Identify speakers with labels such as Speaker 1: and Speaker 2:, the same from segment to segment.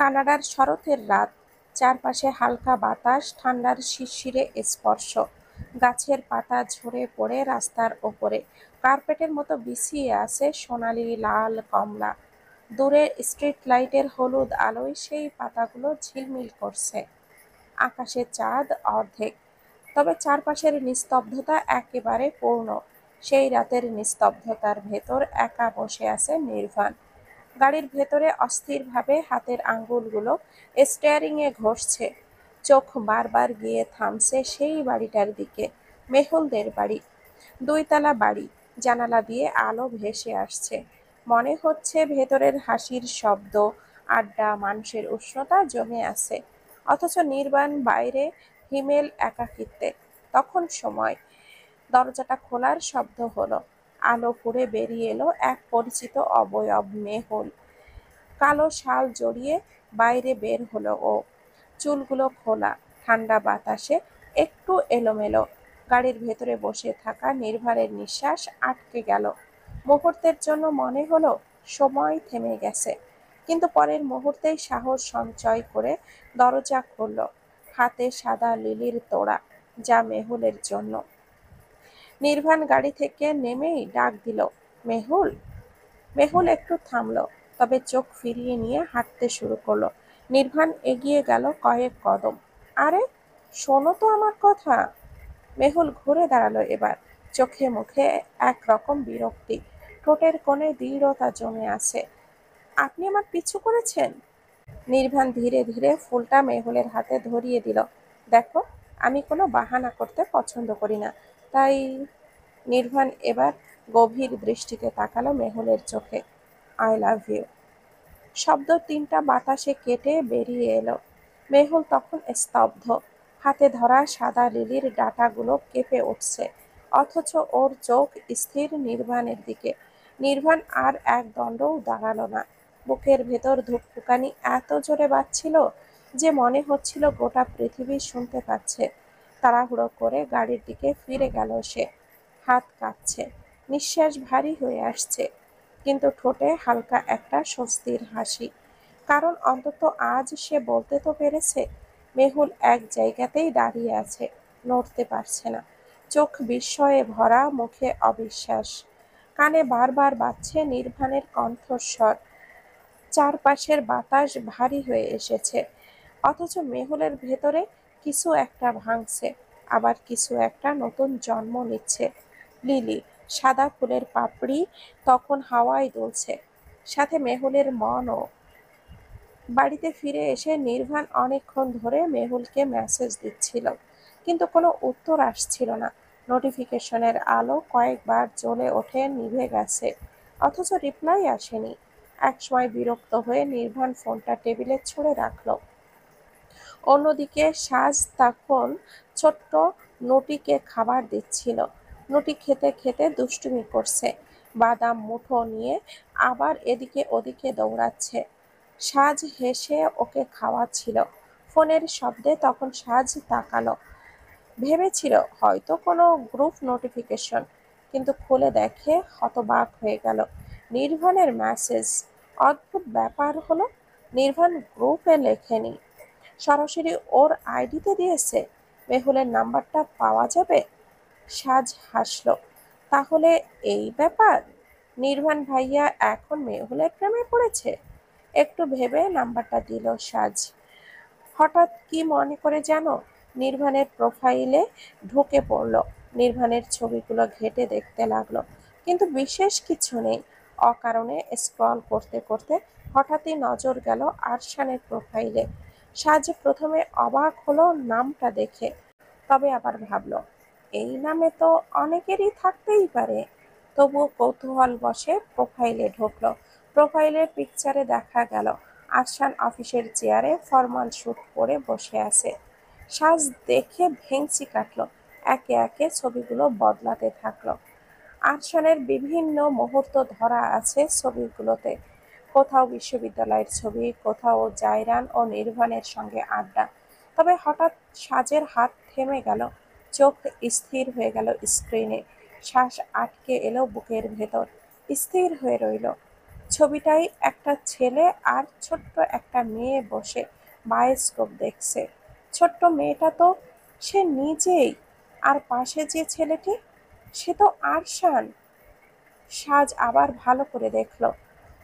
Speaker 1: কানাডার শরতের রাত, চারপাশে হালকা বাতাস, ঠান্ডার শিরশিরে স্পর্শ। গাছের পাতা ঝরে পড়ে রাস্তার ওপরে কার্পেটের মতো বিছিয়ে আছে সোনালি লাল কমলা। দূরে স্ট্রিট লাইটের হলুদ আলোয় সেই পাতাগুলো ঝিলমিল করছে। আকাশে চাঁদ অর্ধেক, তবে চারপাশের নিস্তব্ধতা একেবারে পূর্ণ। সেই রাতের নিস্তব্ধতার ভেতর একা বসে আছে নির্বাণ। গাড়ির ভেতরে অস্থিরভাবে হাতের আঙ্গুলগুলো স্টিয়ারিংয়ে ঘষছে। চোখ বারবার গিয়ে থামছে সেই বাড়িটার দিকে, মেহুলদের বাড়ি। 2 তলা বাড়ি, জানালা দিয়ে আলো ভেসে আসছে। মনে হচ্ছে ভেতরের হাসির শব্দ, আড্ডা, মানুষের উষ্ণতা জমে আছে। অথচ নির্বাণ বাইরে হিমেল একাকিত্বে। তখন সময়, দরজাটা খোলার শব্দ হলো। আলো ফুঁড়ে বেরিয়ে এলো এক পরিচিত অবয়ব, মেহুল। কালো শাল জড়িয়ে বাইরে বের হলো ও। চুলগুলো খোলা, ঠান্ডা বাতাসে একটু এলোমেলো। গাড়ির ভেতরে বসে থাকা নির্ভারের নিঃশ্বাস আটকে গেল। মুহূর্তের জন্য মনে হলো সময় থেমে গেছে, কিন্তু পরের মুহূর্তেই সাহস সঞ্চয় করে দরজা খুলল। হাতে সাদা লিলির তোড়া, যা মেহুলের জন্য। নির্বাণ গাড়ি থেকে নেমেই ডাক দিল, মেহুল। মেহুল একটু থামল, তবে চোখ ফিরিয়ে নিয়ে হাঁটতে শুরু করলো। নির্বাণ এগিয়ে গেল কয়েক কদম। আরে, শোনো তো আমার কথা। মেহুল ঘুরে দাঁড়ালো এবার, চোখে মুখে একরকম বিরক্তি, ঠোঁটের কোণে দৃঢ়তা জমে আছে। আপনি আমার পিছু করেছেন? নির্বাণ ধীরে ধীরে ফুলটা মেহুলের হাতে ধরিয়ে দিল। দেখো, আমি কোনো বাহানা করতে পছন্দ করি না, তাই। নির্বাণ এবার গভীর দৃষ্টিতে তাকালো মেহুলের চোখে। আই লাভ ইউ শব্দ 3টা বাতাসে কেটে বেরিয়ে এলো। মেহুল তখন স্তব্ধ। হাতে ধরা সাদা লিলির ডাঁটাগুলো কেঁপে উঠছে, অথচ ওর চোখ স্থির নির্বাণের দিকে। নির্বাণ আর এক দণ্ডও দাঁড়ালো না। বুকের ভেতর ধুকপুকানি এত জোরে বাজছিল যে মনে হচ্ছিল গোটা পৃথিবী শুনতে পাচ্ছে। তাড়াহুড়ো করে গাড়ির দিকে ফিরে গেল সে। হাত কাঁপছে, নিঃশ্বাস ভারী হয়ে আসছে, কিন্তু ঠোঁটে হালকা একটা স্বস্তির হাসি। কারণ অন্তত আজ সে বলতে তো পেরেছে। মেহুল এক জায়গাতেই দাঁড়িয়ে আছে, নড়তে পারছে না। চোখ বিস্ময়ে ভরা, মুখে অবিশ্বাস। কানে বারবার বাজছে নির্বাণের কণ্ঠস্বর। চারপাশের বাতাস ভারী হয়ে এসেছে, অথচ মেহুলের ভেতরে কিছু একটা ভাঙছে, আবার কিছু একটা নতুন জন্ম নিচ্ছে। লিলি, সাদা ফুলের পাপড়ি তখন হাওয়ায় দুলছে, সাথে মেহুলের মনও। বাড়িতে ফিরে এসে নির্বাণ অনেকক্ষণ ধরে মেহুলকে মেসেজ দিচ্ছিল, কিন্তু কোনো উত্তর আসছিল না। নোটিফিকেশনের আলো কয়েকবার জ্বলে ওঠে, নিভে গেছে, অথচ রিপ্লাই আসেনি। একসময় বিরক্ত হয়ে নির্বাণ ফোনটা টেবিলে ছুঁড়ে রাখল। অন্যদিকে সাজ তখন ছোট্ট নটিকে খাবার দিচ্ছিল। নটি খেতে খেতে দুষ্টুমি করছে, বাদাম মুঠো নিয়ে আবার এদিকে ওদিকে দৌড়াচ্ছে। সাজ হেসে ওকে খাওয়াচ্ছিল। ফোনের শব্দে তখন সাজ তাকালো, ভেবেছিল হয়তো কোনো গ্রুপ নোটিফিকেশন, কিন্তু খুলে দেখে হতবাক হয়ে গেল। নির্বাণের মেসেজ। অদ্ভুত ব্যাপার হলো, নির্বাণ গ্রুপে লেখেনি, সরাসরি ওর আইডিতে দিয়েছে। মেহুলের নাম্বারটা পাওয়া যাবে? সাজ হাসল। তাহলে এই ব্যাপার, নির্বাণ ভাইয়া এখন মেহুলের প্রেমে পড়েছে। একটু ভেবে নাম্বারটা দিল সাজ। হঠাৎ কি মনে করে জানো, নির্বাণের প্রোফাইলে ঢুকে পড়ল। নির্বাণের ছবিগুলো ঘেঁটে দেখতে লাগলো, কিন্তু বিশেষ কিছু নেই। অকারণে স্ক্রল করতে করতে হঠাৎই নজর গেল আরশানের প্রোফাইলে। সাজ প্রথমে অবাক হলো নামটা দেখে, তবে আবার ভাবল, এই নামে তো অনেকেরই থাকতেই পারে। তবুও কৌতূহলবশে প্রোফাইলে ঢুকল। প্রোফাইলের পিকচারে দেখা গেল আরশান অফিসের চেয়ারে ফরমাল স্যুট পরে বসে আছে। সাজ দেখে ভেংচি কাটল, একে একে ছবিগুলো বদলাতে থাকলো। আরশানের বিভিন্ন মুহূর্ত ধরা আছে ছবিগুলোতে। কোথাও বিশ্ববিদ্যালয়ের ছবি, কোথাও জায়রান ও নির্বাণের সঙ্গে আড্ডা। তবে হঠাৎ সাজের হাত থেমে গেল, চোখ স্থির হয়ে গেল স্ক্রিনে। শ্বাস আটকে এলো বুকের ভেতর, স্থির হয়ে রইল। ছবিটায় একটা ছেলে আর ছোট্ট একটা মেয়ে বসে বায়োস্কোপ দেখছে। ছোট্ট মেয়েটা তো সে নিজেই, আর পাশে যে ছেলেটি সে তো আরশান। সাজ আবার ভালো করে দেখল,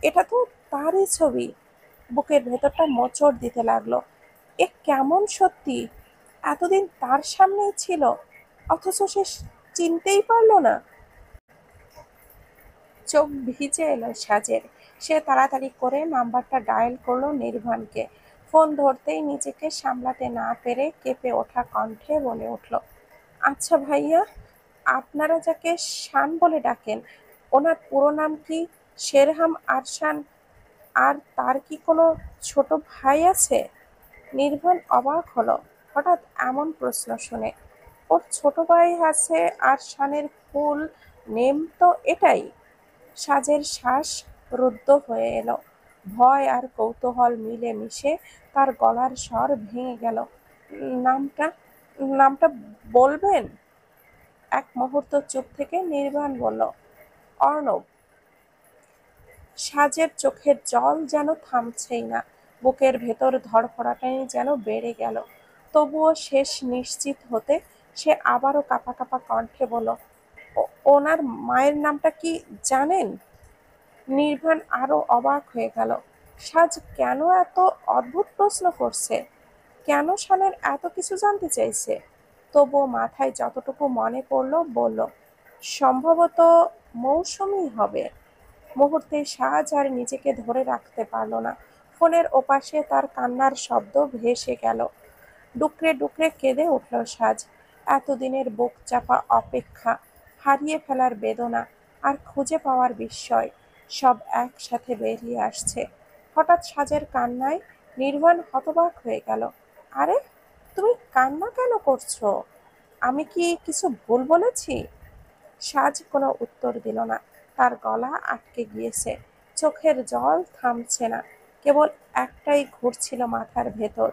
Speaker 1: এটা তো তারই ছবি। বুকের ভেতরটা মোচড় দিতে লাগলো। এ কেমন সত্যি, এতদিন তার সামনেই ছিল, অথচ সে চিনতেই পারল না। চোখ ভিজে এলো সাজের। সে তাড়াতাড়ি করে নাম্বারটা ডায়াল করলো নির্বাণকে। ফোন ধরতেই নিজেকে সামলাতে না পেরে কেঁপে ওঠা কণ্ঠে বলে উঠল, আচ্ছা ভাইয়া, আপনারা যাকে শান বলে ডাকেন, ওনার পুরো নাম কি শেরহাম আরশান? আর তার কি কোনো ছোট ভাই আছে? নির্বাণ অবাক হলো হঠাৎ এমন প্রশ্ন শুনে। ওর ছোট ভাই আছে আর শানের ফুল নেম তো এটাই। সাজের শ্বাস রুদ্ধ হয়ে এলো। ভয় আর কৌতূহল মিলে মিশে তার গলার স্বর ভেঙে গেল। নামটা নামটা বলবেন? এক মুহূর্ত চুপ থেকে নির্বাণ বলল, অর্ণব। সাজের চোখের জল যেন থামছেই না, বুকের ভেতর ধড়ফড়াটাই যেন বেড়ে গেল। তবুও শেষ নিশ্চিত হতে সে আবারও কাঁপা কাঁপা কণ্ঠে বলল, ওনার মায়ের নামটা কি জানেন? নির্বাণ আরো অবাক হয়ে গেল। সাজ কেন এত অদ্ভুত প্রশ্ন করছে, কেন শানের এত কিছু জানতে চাইছে? তবুও মাথায় যতটুকু মনে পড়ল বলল, সম্ভবত মৌসুমী হবে। মুহূর্তে সাজ আর নিজেকে ধরে রাখতে পারল না। ফোনের ওপাশে তার কান্নার শব্দ ভেসে গেল। ডুকরে ডুকরে কেঁদে উঠল সাজ। এতদিনের বুক চাপা অপেক্ষা, হারিয়ে ফেলার বেদনা আর খুঁজে পাওয়ার বিস্ময় সব একসাথে বেরিয়ে আসছে। হঠাৎ সাজের কান্নায় নির্বাণ হতবাক হয়ে গেল। আরে, তুমি কান্না কেন করছো? আমি কি কিছু ভুল বলেছি? সাজ কোনো উত্তর দিল না। তার গলা আটকে গিয়েছে, চোখের জল থামছে না, কেবল একটাই ঘুরছিল মাথার ভেতর,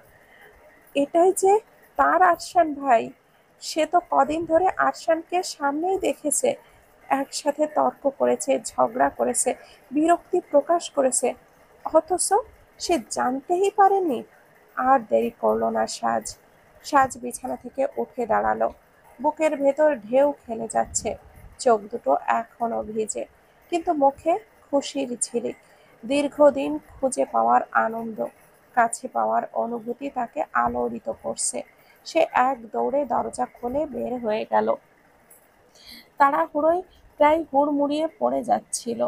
Speaker 1: এটাই যে তার আরশান ভাই। সে তো কদিন ধরে আরশানকে সামনেই দেখেছে, একসাথে তর্ক করেছে, ঝগড়া করেছে, বিরক্তি প্রকাশ করেছে, অথচ সে জানতেই পারেনি। আর দেরি করলো না সাজ। সাজ বিছানা থেকে উঠে দাঁড়ালো। বুকের ভেতর ঢেউ খেলে যাচ্ছে, চোখ দুটো এখনো ভিজে, কিন্তু মুখে খুশির ঝিলিক। দীর্ঘদিন খুঁজে পাওয়ার আনন্দ, কাছে পাওয়ার অনুভূতি তাকে আলোড়িত করছে। সে এক দৌড়ে দরজা খুলে বের হয়ে গেল। তাড়াহুড়োয় প্রায় হুড়মুড়িয়ে পড়ে যাচ্ছিল।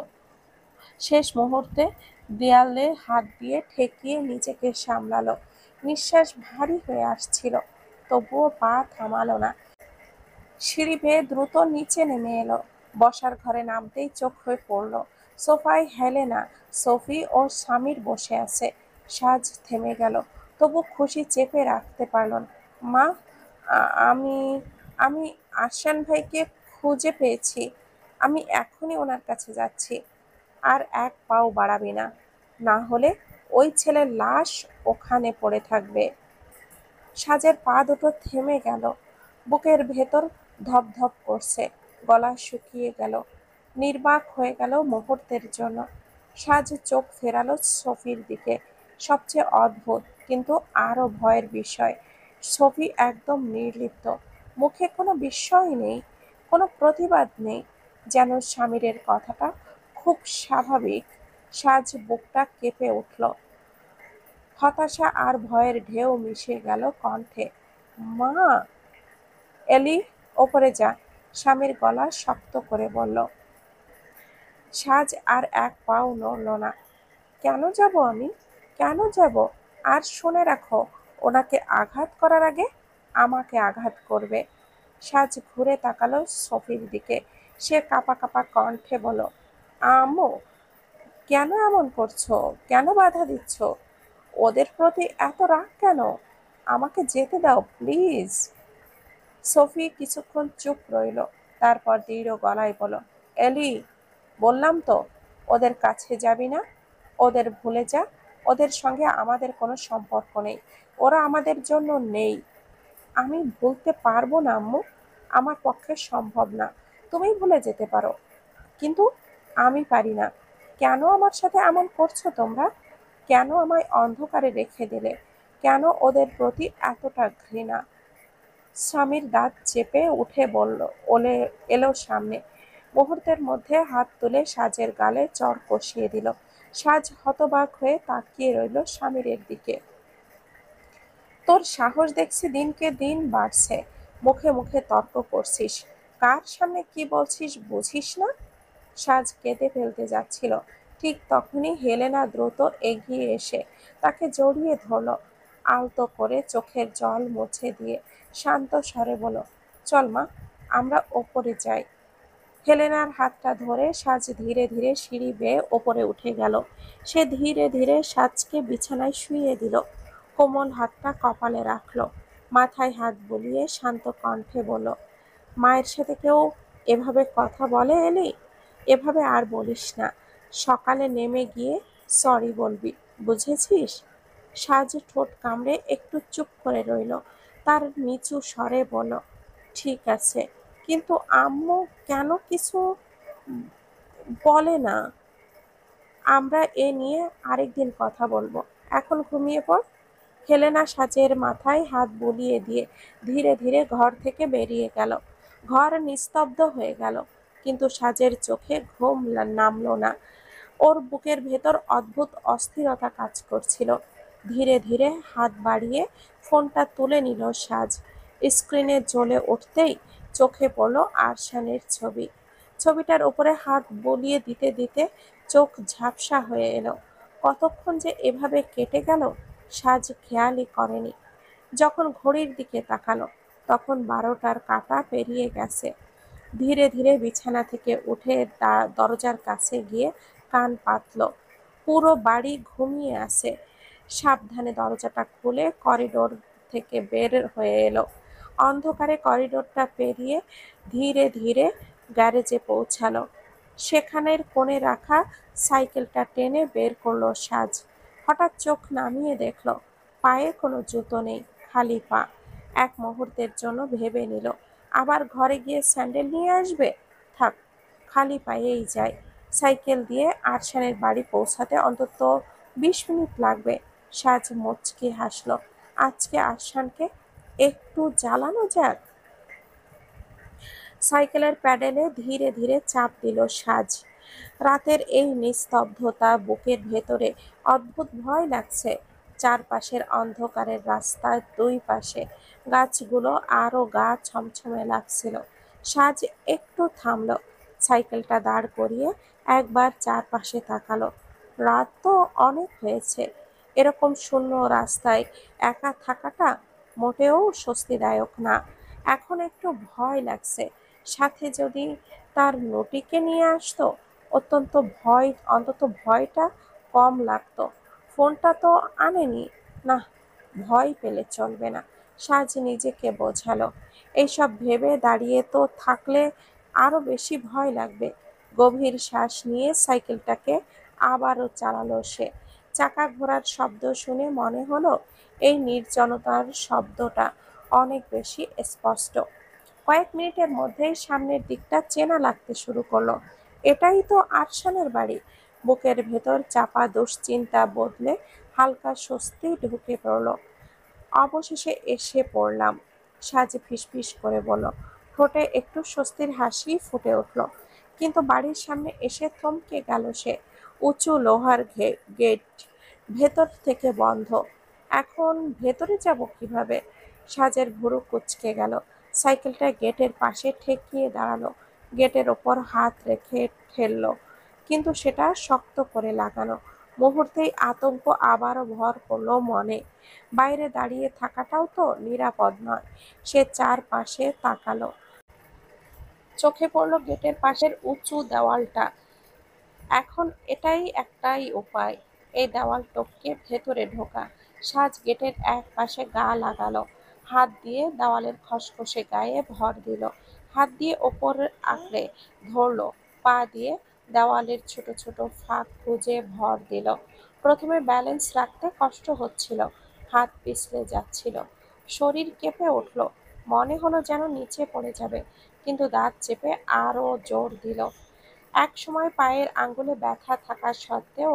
Speaker 1: শেষ মুহূর্তে দেয়ালে হাত দিয়ে ঠেকিয়ে নিজেকে সামলালো। নিঃশ্বাস ভারী হয়ে আসছিল, তবুও পা থামালো না। সিঁড়ি বেয়ে দ্রুত নিচে নেমে এলো। বসার ঘরে নামতেই চোখ হয়ে পড়ল। সোফায় হেলেনা, সফি ও স্বামীর বসে আছে। সাজ থেমে গেল, তবু খুশি চেপে রাখতে পারল না। মা, আমি আমি আশান ভাইকে খুঁজে পেয়েছি। আমি এখনই ওনার কাছে যাচ্ছি। আর এক পাও বাড়াবি না, না হলে ওই ছেলের লাশ ওখানে পড়ে থাকবে। সাজের পা দুটো থেমে গেল, বুকের ভেতর ধপধপ করছে, গলা শুকিয়ে গেল, নির্বাক হয়ে গেল মুহূর্তের জন্য। সাজ চোখ ফেরালো সফির দিকে। সবচেয়ে অদ্ভুত কিন্তু আরো ভয়ের বিষয়, সফি একদম নির্লিপ্ত, মুখে কোনো বিস্ময় নেই, কোনো প্রতিবাদ নেই, যেন স্বামীরের কথাটা খুব স্বাভাবিক। সাজ বুকটা কেঁপে উঠল, হতাশা আর ভয়ের ঢেউ মিশে গেল কণ্ঠে। মা! এলি, ওপরে যা, স্বামীর গলা শক্ত করে বলল। সাজ আর এক পাও নড়ল না। কেন যাব আমি, কেন যাব? আর শুনে রাখো, ওনাকে আঘাত করার আগে আমাকে আঘাত করবে। সাজ ঘুরে তাকালো সফির দিকে। সে কাঁপা কাঁপা কণ্ঠে বলল, আম্মু, কেন এমন করছো? কেন বাধা দিচ্ছ? ওদের প্রতি এত রাগ কেন? আমাকে যেতে দাও প্লিজ। সফি কিছুক্ষণ চুপ রইল, তারপর দৃঢ় গলায় বলল, এলি, বললাম তো ওদের কাছে যাবি না। ওদের ভুলে যা, ওদের সঙ্গে আমাদের কোনো সম্পর্ক নেই, ওরা আমাদের জন্য নেই। আমি ভুলতে পারবো না আম্মু, আমার পক্ষে সম্ভব না। তুমি ভুলে যেতে পারো, কিন্তু আমি পারি না। কেন আমার সাথে এমন করছো তোমরা? কেন আমায় অন্ধকারে রেখে দিলে? কেন ওদের প্রতি এতটা ঘৃণা? স্বামীর দাঁত চেপে উঠে বলল, এলো সামনে। মুহূর্তের মধ্যে হাত তুলে সাজের গালে চড় কষিয়ে দিল। সাজ হতবাক হয়ে তাকিয়ে রইল স্বামীরের দিকে। তোর সাহস দেখছি দিনকে দিন বাড়ছে। মুখে মুখে তর্ক করছিস। কার সামনে কি বলছিস বুঝিস না? সাজ কেঁদে ফেলতে যাচ্ছিল। ঠিক তখনই হেলেনা দ্রুত এগিয়ে এসে তাকে জড়িয়ে ধরল। আলতো করে চোখের জল মুছে দিয়ে শান্ত স্বরে বলল, চল মা, আমরা ওপরে যাই। হেলেনার হাতটা ধরে সাজ ধীরে ধীরে সিঁড়ি বেয়ে ওপরে উঠে গেল। সে ধীরে ধীরে সাজকে বিছানায় শুইয়ে দিল। কোমল হাতটা কপালে রাখল। মাথায় হাত বুলিয়ে শান্ত কণ্ঠে বলল, মায়ের সাথে কেউ এভাবে কথা বলে এলি? এভাবে আর বলিস না। সকালে নেমে গিয়ে সরি বলবি, বুঝেছিস? সাজ ঠোঁট কামড়ে একটু চুপ করে রইল। তার নিচু স্বরে বলল, ঠিক আছে, কিন্তু আম্মু কেন কিছু বলে না? আমরা এ নিয়ে আরেকদিন কথা বলবো। এখন ঘুমিয়ে পড়। হেলেনা সাজের মাথায় হাত বুলিয়ে দিয়ে ধীরে ধীরে ঘর থেকে বেরিয়ে গেল। ঘর নিস্তব্ধ হয়ে গেল, কিন্তু সাজের চোখে ঘুম নামল না। ওর বুকের ভেতর অদ্ভুত অস্থিরতা কাজ করছিল। ধীরে ধীরে হাত বাড়িয়ে ফোনটা তুলে নিল সাজ। স্ক্রিনে জ্বলে উঠতেই চোখে পড়ল আরশানের ছবি। ছবিটার উপরে হাত বুলিয়ে দিতে দিতে চোখ ঝাপসা হয়ে এলো। কতক্ষণ যে এভাবে কেটে গেল সাজ খেয়ালই করেনি। যখন ঘড়ির দিকে তাকালো তখন 12টার কাঁটা পেরিয়ে গেছে। ধীরে ধীরে বিছানা থেকে উঠে দরজার কাছে গিয়ে কান পাতল। পুরো বাড়ি ঘুমিয়ে আছে। সাবধানে দরজাটা খুলে করিডোর থেকে বের হয়ে এলো। অন্ধকারে করিডোরটা পেরিয়ে ধীরে ধীরে গ্যারেজে পৌঁছালো। সেখানের কোণে রাখা সাইকেলটা টেনে বের করলো সাজ। হঠাৎ চোখ নামিয়ে দেখলো পায়ে কোনো জুতো নেই, খালি পা। এক মুহূর্তের জন্য ভেবে নিল আবার ঘরে গিয়ে স্যান্ডেল নিয়ে আসবে। থাক, খালি পায়েই যায়। সাইকেল দিয়ে আরশানের বাড়ি পৌঁছাতে অন্তত 20 মিনিট লাগবে। সাজ মুচকি হাসল। আজকে আরশানকে একটু জ্বালানো যাক। সাইকেলের প্যাডেলে ধীরে ধীরে চাপ দিল সাজ। রাতের এই নিস্তব্ধতা বুকের ভেতরে অদ্ভুত ভয় লাগছে। চারপাশের অন্ধকারের রাস্তার দুই পাশে গাছগুলো আরো গা ছমছমে লাগছিল। সাজ একটু থামল। সাইকেলটা দাঁড় করিয়ে একবার চারপাশে তাকালো। রাত তো অনেক হয়েছে। এরকম শূন্য রাস্তায় একা থাকাটা মোটেও স্বস্তিদায়ক না। এখন একটু ভয় লাগছে। সাথে যদি তার নটিকে নিয়ে আসতো অন্তত ভয়টা কম লাগতো। ফোনটা তো আনেনি। না, ভয় পেলে চলবে না। সাজ নিজেকে বোঝালো। এইসব ভেবে দাঁড়িয়ে তো থাকলে আরো বেশি ভয় লাগবে। গভীর শ্বাস নিয়ে সাইকেলটাকে আবারও চালালো সে। চাকা ঘোরার শব্দ শুনে মনে হলো এই নির্জনতার শব্দটা অনেক বেশি স্পষ্ট। কয়েক মিনিটের মধ্যেই সামনের দিকটা চেনা লাগতে শুরু করলো। এটাই তো আরশানের বাড়ি। বুকের ভেতর চাপা দুশ্চিন্তা বদলে হালকা স্বস্তি ঢুকে পড়ল। অবশেষে এসে পড়লাম, সাজ ফিসফিস করে বলল। ঠোঁটে একটু স্বস্তির হাসি ফুটে উঠল। কিন্তু বাড়ির সামনে এসে থমকে গেল সে। উঁচু লোহার গেট, ভেতর থেকে বন্ধ। এখন ভেতরে যাব কিভাবে? সাজের ভুরু কুঁচকে গেল। সাইকেলটা গেটের পাশে ঠেকিয়ে দাঁড়ালো। গেটের ওপর হাত রেখে ঠেললো, কিন্তু সেটা শক্ত করে লাগানো। মুহূর্তেই আতঙ্ক আবারও ভর করলো মনে। বাইরে দাঁড়িয়ে থাকাটাও তো নিরাপদ নয়। সে চারপাশে তাকালো। চোখে পড়ল গেটের পাশের উঁচু দেওয়ালটা। এখন এটাই একটাই উপায়, এই দেওয়াল টপকে ভেতরে ঢোকা। সাজ গেটের এক পাশে গা লাগালো। হাত দিয়ে দেওয়ালের খসখসে গায়ে ভর দিল। হাত দিয়ে ওপর আঁকড়ে ধরলো। পা দিয়ে দেওয়ালের ছোট ছোট ফাঁক খুঁজে ভর দিল। প্রথমে ব্যালেন্স রাখতে কষ্ট হচ্ছিল। হাত পিছলে যাচ্ছিল। শরীর কেঁপে উঠল। মনে হলো যেন নিচে পড়ে যাবে, কিন্তু দাঁত চেপে আরো জোর দিল। একসময় পায়ের আঙ্গুলে ব্যথা থাকা সত্ত্বেও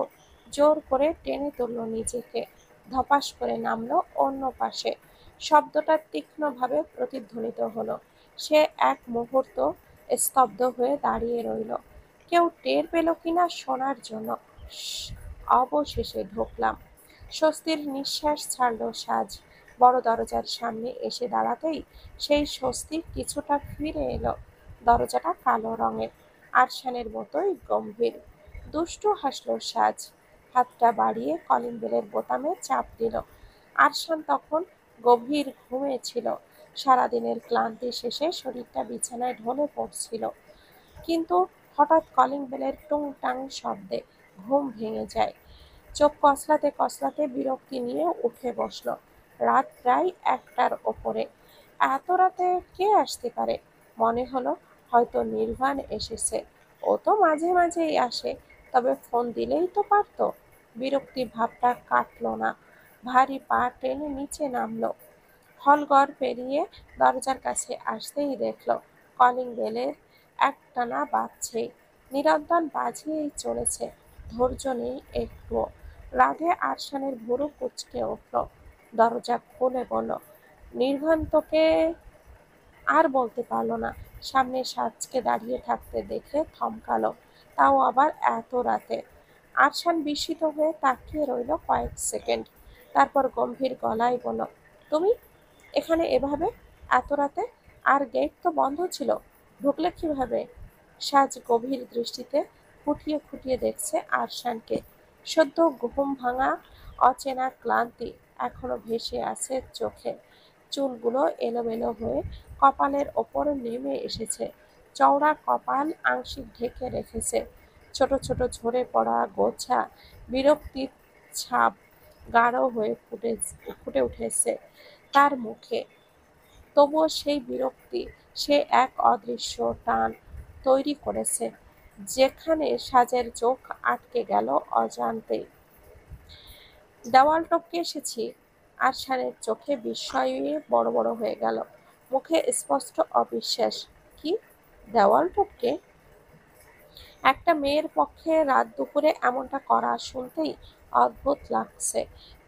Speaker 1: জোর করে টেনে তুলল নিজেকে। ধপাস করে নামলো অন্য পাশে। শব্দটা তীক্ষ্ণভাবে প্রতিধ্বনিত হলো। সে এক মুহূর্ত স্তব্ধ হয়ে দাঁড়িয়ে রইল, কেউ টের পেল কিনা শোনার জন্য। অবশেষে ঢুকলাম। স্বস্তির নিঃশ্বাস ছাড়ল সাজ। বড় দরজার সামনে এসে দাঁড়াতেই সেই স্বস্তি কিছুটা ফিরে এলো। দরজাটা কালো রঙের, আরশানের মতোই গম্ভীর। দুষ্টু হাসল সাজ, হাতটা বাড়িয়ে কলিং বেলের বোতামে চাপ দিল। আরশান তখন গভীর ঘুমে ছিল। সারাদিনের ক্লান্তি শেষে শরীরটা বিছানায় ঢলে পড়ছিল। কিন্তু হঠাৎ কলিং বেলের টুংটাং শব্দে ঘুম ভেঙে যায়। চোখ কসলাতে কসলাতে বিরক্তি নিয়ে উঠে বসল। রাত প্রায় ১টার ওপরে। এত রাতে কে আসতে পারে? মনে হলো হয়তো নির্বাণ এসেছে। ও তো মাঝে মাঝেই আসে, তবে ফোন দিলেই তো পারত। বিরক্তি ভাবটা কাটল না। ভারী পা টেনে নিচে নামলো। হলঘর পেরিয়ে দরজার কাছে আসতেই দেখল কলিং বেলের একটানা বাজছেই, নিরন্তর বাজিয়েই চলেছে। ধৈর্য নেই একটুও। রাগে আরশানের ভুরু কুঁচকে উঠল। দরজা খুলে বলল, নির্ঘাণ তোকে। আর বলতে পারল না। সামনে সাজকে দাঁড়িয়ে থাকতে দেখে থমকালো, তাও আবার এত রাতে। আরশান বিস্মিত হয়ে তাকিয়ে রইল কয়েক সেকেন্ড, তারপর গম্ভীর গলায় বলল, তুমি এখানে এভাবে এত রাতে? আর গেট তো বন্ধ ছিল, ঢুকলে কিভাবে? সাজ গভীর দৃষ্টিতে খুঁটিয়ে খুঁটিয়ে দেখছে আরশানকে। সদ্য ঘুম ভাঙা অচেনা ক্লান্তি এখনো ভেসে আছে চোখে। চুলগুলো এলোমেলো হয়ে কপালের ওপর নেমে এসেছে। চওড়া কপাল আংশিক ঢেকে রেখেছে। ছোট ছোট ঝরে পড়া গোছা বিরক্তির ছাপ গাঢ় হয়ে ফুটে উঠেছে তার মুখে। তবুও সেই বিরক্তি, সে এক অদৃশ্য টান তৈরি করেছে, যেখানে সাজের চোখ আটকে গেল অজান্তেই। দেওয়াল টপকে এসেছি। আরশানের চোখে বিস্ময়ে বড় বড় হয়ে গেল, মুখে স্পষ্ট অবিশ্বাস। কি, দেওয়াল টপকে? একটা মেয়ের পক্ষে রাত দুপুরে এমনটা করা শুনতেই অদ্ভুত লাগছে।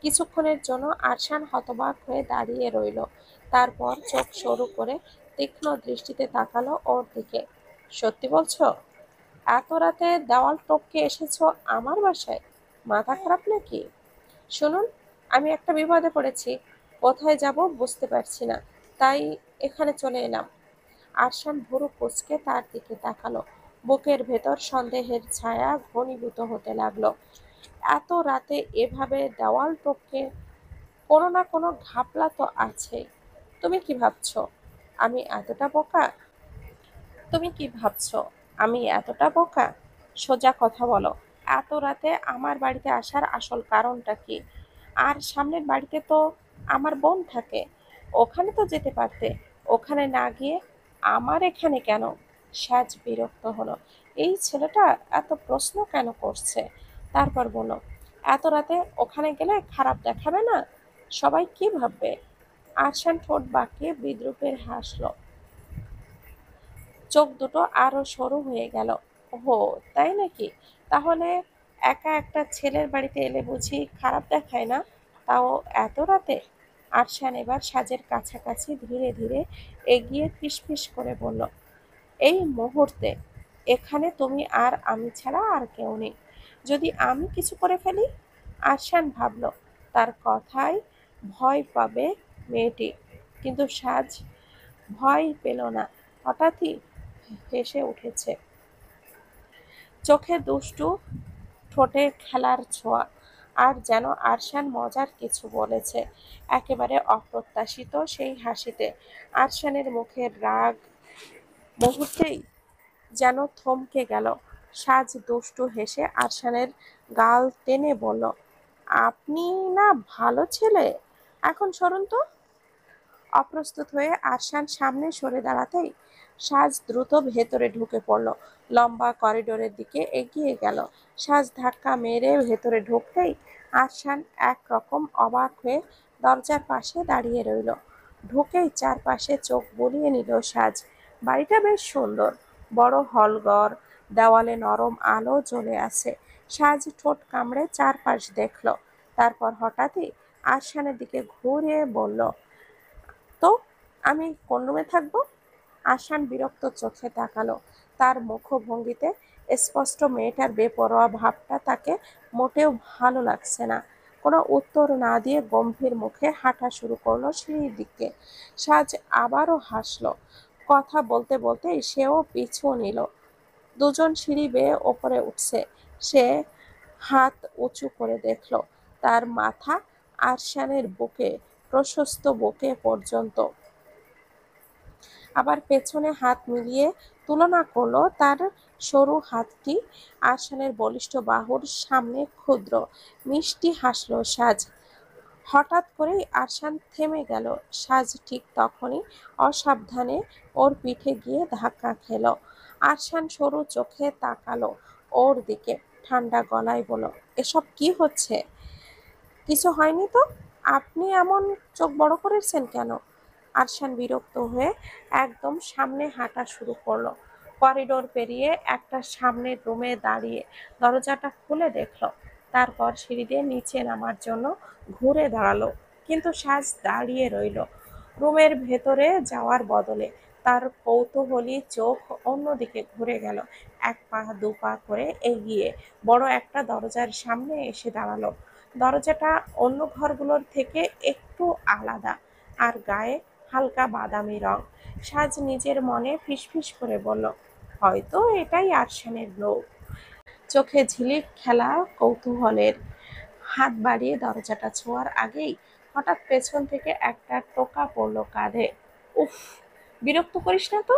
Speaker 1: কিছুক্ষণের জন্য আরশান হতবাক হয়ে দাঁড়িয়ে রইল, তারপর চোখ সরু করে তীক্ষ্ণ দৃষ্টিতে তাকালো ওর দিকে। সত্যি বলছো? এত রাতে দেওয়াল টপকে এসেছো আমার বাসায়? মাথা খারাপ নাকি? শুনুন, আমি একটা বিপদে পড়েছি। কোথায় যাব বুঝতে পারছি না, তাই এখানে চলে এলাম। আরশান ভুরু কুঁচকে তার দিকে তাকালো। বুকের ভেতর সন্দেহের ছায়া ঘনীভূত হতে লাগলো। এত রাতে এভাবে দেওয়াল টপকে? কোনো না কোনো ঘাপলা তো আছেই। তুমি কি ভাবছো আমি এতটা বোকা? তুমি কি ভাবছো আমি এতটা বোকা? সোজা কথা বলো, এত রাতে আমার বাড়িতে আসার আসল কারণটা কি? আর সামনের বাড়িতে তো আমার বোন থাকে, ওখানে তো যেতে পারতে। ওখানে না গিয়ে আমার এখানে কেন? সাজ বিরক্ত হলো। এই ছেলেটা এত প্রশ্ন কেন করছে? তারপর বলো, এত রাতে ওখানে গেলে খারাপ দেখাবে না? সবাই কি ভাববে? আরশান ঠোঁট বাঁকিয়ে বিদ্রূপের হাসল। চোখ দুটো আরো সরু হয়ে গেল। ওহো, তাই নাকি? তাহলে একা একটা ছেলের বাড়িতে এলে বুঝি খারাপ দেখায় না? তাও এত রাতে? আরশান এবার সাজের কাছাকাছি ধীরে ধীরে এগিয়ে ফিসফিস করে বলল, এই মুহূর্তে এখানে তুমি আর আমি ছাড়া আর কেউ নেই। যদি আমি কিছু করে ফেলি? আরশান ভাবল তার কথায় ভয় পাবে মেয়েটি, কিন্তু সাজ ভয় পেল না। হঠাৎই হেসে উঠেছে, চোখে দুষ্টু, ঠোঁটে খেলার ছোঁয়া। আর যেন আরশান মজার কিছু বলেছে। একেবারে অপ্রত্যাশিত সেই হাসিতে আরশানের মুখের রাগ মুহূর্তেই যেন থমকে গেল। সাজ দুষ্টু হেসে আরশানের গাল টেনে বলল, আপনি না ভালো ছেলে, এখন সরুন তো। অপ্রস্তুত হয়ে আরশান সামনে সরে দাঁড়াতেই সাজ দ্রুত ভেতরে ঢুকে পড়ল। লম্বা করিডোরের দিকে এগিয়ে গেল। সাজ ধাক্কা মেরে ভেতরে ঢুকতেই আরশান একরকম অবাক হয়ে দরজার পাশে দাঁড়িয়ে রইল। ঢুকেই চারপাশে চোখ বুলিয়ে নিল সাজ। বাড়িটা বেশ সুন্দর। বড় হলঘর, দেওয়ালে নরম আলো জ্বলে আছে। সাজ ঠোঁট কামড়ে চারপাশ দেখল, তারপর হঠাৎই আরশানের দিকে ঘুরে বলল, তো আমি কোন রুমে থাকবো? আরশান বিরক্ত চোখে তাকালো। তার মুখভঙ্গিতে স্পষ্ট মেয়েটার বেপরোয়া ভাবটা তাকে মোটেও ভালো লাগছে না। কোনো উত্তর না দিয়ে গম্ভীর মুখে হাঁটা শুরু করলো সিঁড়ির দিকে। সাজ আবারও হাসলো। কথা বলতে বলতে সেও পিছু নিল। দুজন সিঁড়ি বেয়ে ওপরে উঠছে। সে হাত উঁচু করে দেখল তার মাথা আরশানের বুকে, প্রশস্ত বুকে পর্যন্ত। আবার পেছনে হাত মিলিয়ে তুলনা করলো তার সরু হাতটি আরশানের বলিষ্ঠ বাহুর সামনে ক্ষুদ্র। মিষ্টি হাসলো সাজ। হঠাৎ করেই আরশান থেমে গেল। সাজ ঠিক তখনই অসাবধানে ওর পিঠে গিয়ে ধাক্কা খেল। আরশান সরু চোখে তাকালো ওর দিকে, ঠান্ডা গলায় বলল, এসব কি হচ্ছে? কিছু হয়নি তো। আপনি এমন চোখ বড় করেছেন কেন? আরশান বিরক্ত হয়ে একদম সামনে হাঁটা শুরু করলো। করিডোর পেরিয়ে একটা সামনের রুমে দাঁড়িয়ে দরজাটা খুলে দেখলো। তারপর সিঁড়ি দিয়ে নিচে নামার জন্য ঘুরে দাঁড়ালো, কিন্তু সাজ দাঁড়িয়ে রইল। রুমের ভেতরে যাওয়ার বদলে তার কৌতূহলী চোখ অন্যদিকে ঘুরে গেল। এক পা দু পা করে এগিয়ে বড় একটা দরজার সামনে এসে দাঁড়ালো। দরজাটা অন্য ঘরগুলোর থেকে একটু আলাদা, আর গায়ে হালকা বাদামি রং। সাজ নিজের মনে ফিসফিস করে বলল, হয়তো এটাই আরশানের লোক। চোখে ঝিলিক খেলা কৌতূহলের। হাত বাড়িয়ে দরজাটা ছোঁয়ার আগেই হঠাৎ পেছন থেকে একটা টোকা পড়ল কাঁধে। উফ, বিরক্ত করিস না তো।